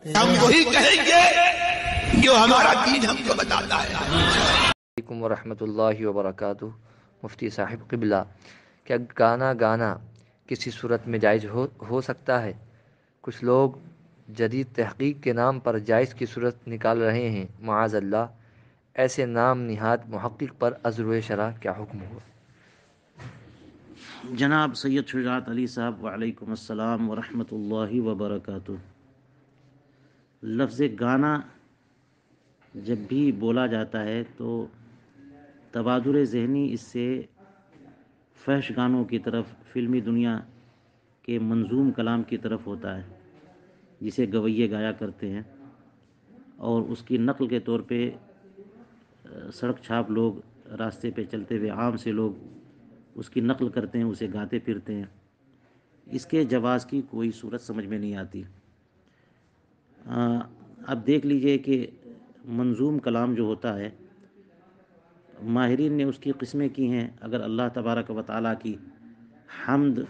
हम वही कहेंगे जो हमारा दीन हमको बताता है। अलैकुम वरहमतुल्लाहि वबरकातुहू। मुफ्ती साहिब क़िबला, क्या गाना किसी सूरत में जायज़ हो सकता है? कुछ लोग जदीद तहक़ीक़ के नाम पर जायज़ की सूरत निकाल रहे हैं, माअज़ल्लाह। ऐसे नाम निहाद मुहक़्क़िक़ पर अज़्र शरअ क्या हुक्म हो? जनाब सैयद शुजात अली साहब, वालेकुम अस्सलाम वरहमतुल्लाहि वबरकातुहू। लफ्ज़ गाना जब भी बोला जाता है तो तबादुर ज़हनी इससे फहश गानों की तरफ, फ़िल्मी दुनिया के मंजूम कलाम की तरफ होता है, जिसे गवैये गाया करते हैं, और उसकी नक़ल के तौर पे सड़क छाप लोग, रास्ते पे चलते हुए आम से लोग उसकी नक़ल करते हैं, उसे गाते फिरते हैं। इसके जवाज़ की कोई सूरत समझ में नहीं आती। अब देख लीजिए कि मंजूम कलाम जो होता है, माहिरीन ने उसकी किस्में की हैं। अगर अल्लाह तबारक व तआला की हम्द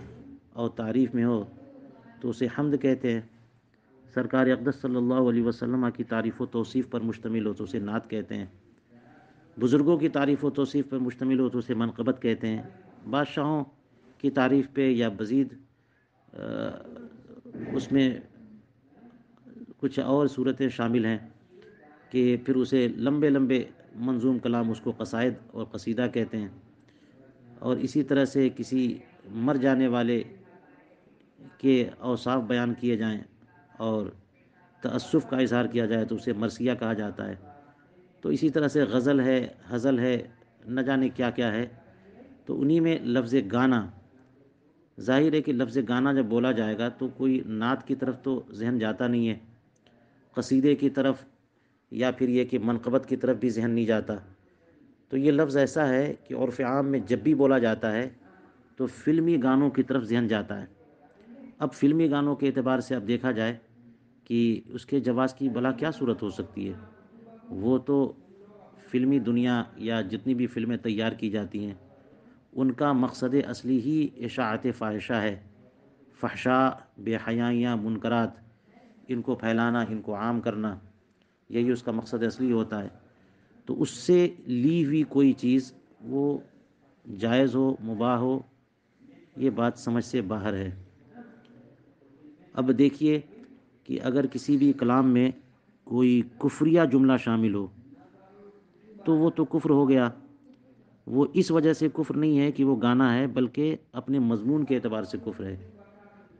और तारीफ़ में हो तो उसे हम्द कहते हैं। सरकार अक़दस सल्लल्लाहु अलैहि वसल्लम की तारीफ़ व तौसीफ़ पर मुश्तमिल हो तो उसे नात कहते हैं। बुज़ुर्गों की तारीफ़ व तौसीफ़ पर मुश्तमिल हो तो उसे मनक़बत कहते हैं। बादशाहों की तारीफ़ पे या मज़ीद उसमें कुछ और सूरतें शामिल हैं कि फिर उसे लंबे लंबे मंजूम कलाम, उसको कसायद और कसीदा कहते हैं। और इसी तरह से किसी मर जाने वाले के औसाफ बयान किए जाएं और तअस्सुफ़ का इज़हार किया जाए तो उसे मरसिया कहा जाता है। तो इसी तरह से गज़ल है, हज़ल है, न जाने क्या क्या है। तो उन्हीं में लफ्ज़ गाना, ज़ाहिर है कि लफ्ज़ गाना जब बोला जाएगा तो कोई नात की तरफ तो ज़हन जाता नहीं है, कसीदे की तरफ या फिर ये कि मनक़बत की तरफ भी ज़हन नहीं जाता। तो ये लफ्ज़ ऐसा है कि उर्फ़ आम में जब भी बोला जाता है तो फ़िल्मी गानों की तरफ ज़हन जाता है। अब फ़िल्मी गानों के एतबार से अब देखा जाए कि उसके जवाज़ की भला क्या सूरत हो सकती है। वो तो फ़िल्मी दुनिया या जितनी भी फ़िल्में तैयार की जाती हैं, उनका मकसद असली ही इशाअत फ़ाहिशा है। फ़हशा, बेहयाइयाँ, मुनकरात, इनको फैलाना, इनको आम करना, यही उसका मकसद असली होता है। तो उससे ली हुई कोई चीज़ वो जायज़ हो, मुबाह हो, ये बात समझ से बाहर है। अब देखिए कि अगर किसी भी कलाम में कोई कुफ्रिया जुमला शामिल हो तो वो तो कुफ्र हो गया। वो इस वजह से कुफ्र नहीं है कि वो गाना है, बल्कि अपने मज़मून के एतबार से कुफ्र है।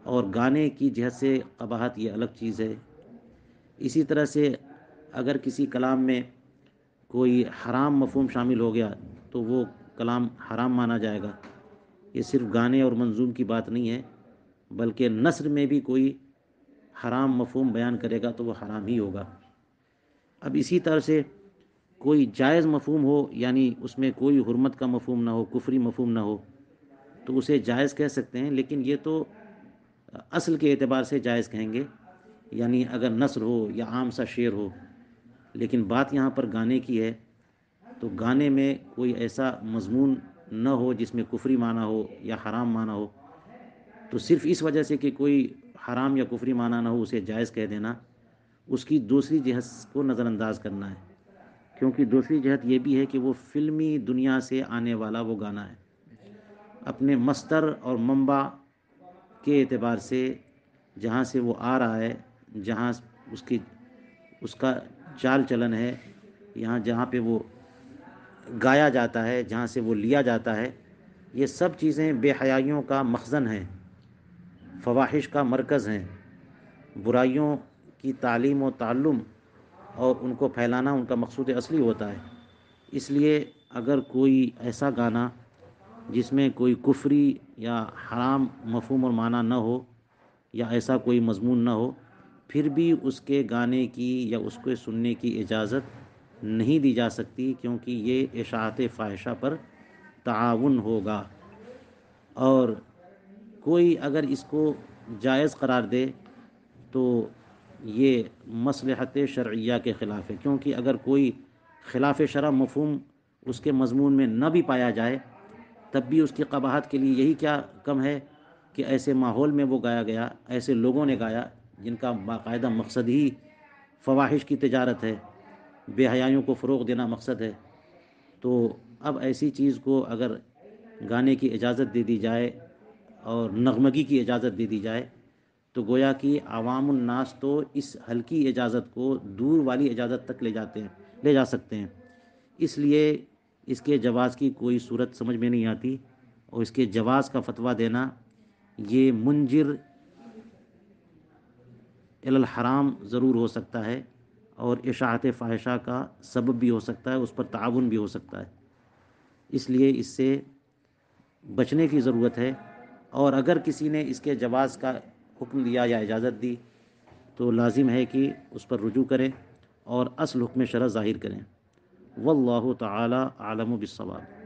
और गाने की जहत से क़बाहत ये अलग चीज़ है। इसी तरह से अगर किसी कलाम में कोई हराम मफ़हूम शामिल हो गया तो वो कलाम हराम माना जाएगा। ये सिर्फ़ गाने और मंजूम की बात नहीं है, बल्कि नस्र में भी कोई हराम मफ़हूम बयान करेगा तो वो हराम ही होगा। अब इसी तरह से कोई जायज़ मफ़हूम हो, यानी उसमें कोई हुर्मत का मफ़हूम ना हो, कुफरी मफ़हूम ना हो, तो उसे जायज़ कह सकते हैं। लेकिन ये तो असल के एतबार से जायज़ कहेंगे, यानी अगर नस्र हो या आम सा शेर हो। लेकिन बात यहाँ पर गाने की है, तो गाने में कोई ऐसा मज़मून न हो जिसमें कुफरी माना हो या हराम माना हो, तो सिर्फ़ इस वजह से कि कोई हराम या कुफरी माना ना हो उसे जायज़ कह देना, उसकी दूसरी जहत को नज़रअंदाज करना है। क्योंकि दूसरी जहत ये भी है कि वो फ़िल्मी दुनिया से आने वाला वो गाना है। अपने मस्तर और मंबा के एतबार से जहाँ से वो आ रहा है, जहाँ उसका चाल चलन है, यहाँ जहाँ पे वो गाया जाता है, जहाँ से वो लिया जाता है, ये सब चीज़ें बेहयाइयों का मखज़न हैं, फ़वाहिश का मरकज़ हैं। बुराइयों की तालीम और ताल्लुम और उनको फैलाना उनका मकसूद असली होता है। इसलिए अगर कोई ऐसा गाना जिसमें कोई कुफरी या हराम मफ़हूम और माना न हो, या ऐसा कोई मज़मून न हो, फिर भी उसके गाने की या उसको सुनने की इजाज़त नहीं दी जा सकती, क्योंकि ये इशाअत फ़ाहिशा पर ताउन होगा। और कोई अगर इसको जायज़ करार दे तो ये मसलहत शरइया के ख़िलाफ़ है। क्योंकि अगर कोई ख़िलाफ़ शरअ मफ़हूम उसके मज़मून में न भी पाया जाए, तब भी उसकी क़बाहत के लिए यही क्या कम है कि ऐसे माहौल में वो गाया गया, ऐसे लोगों ने गाया جن کا باقاعدہ مقصد ہی فواحش کی تجارت ہے، بے حیائیوں کو فروغ دینا مقصد ہے، تو اب ایسی چیز کو اگر گانے کی اجازت دے دی جائے اور نغمگی کی اجازت دے دی جائے تو گویا کہ عوام الناس تو اس ہلکی اجازت کو دور والی اجازت تک لے جا سکتے ہیں۔ اس لیے اس کے جواز کی کوئی صورت سمجھ میں نہیں آتی، اور اس کے جواز کا فتویٰ دینا یہ منجر الی الحرام ضرور ہو سکتا ہے، اور اشاعت فاحشہ کا سبب بھی ہو سکتا ہے، اس پر تعاون بھی ہو سکتا ہے۔ اس لیے اس سے بچنے کی ضرورت ہے، اور اگر کسی نے اس کے جواز کا حکم دیا یا اجازت دی تو لازم ہے کہ اس پر رجوع کریں اور اصل حکم شرع ظاہر کریں۔ واللہ تعالی اعلم بالصواب۔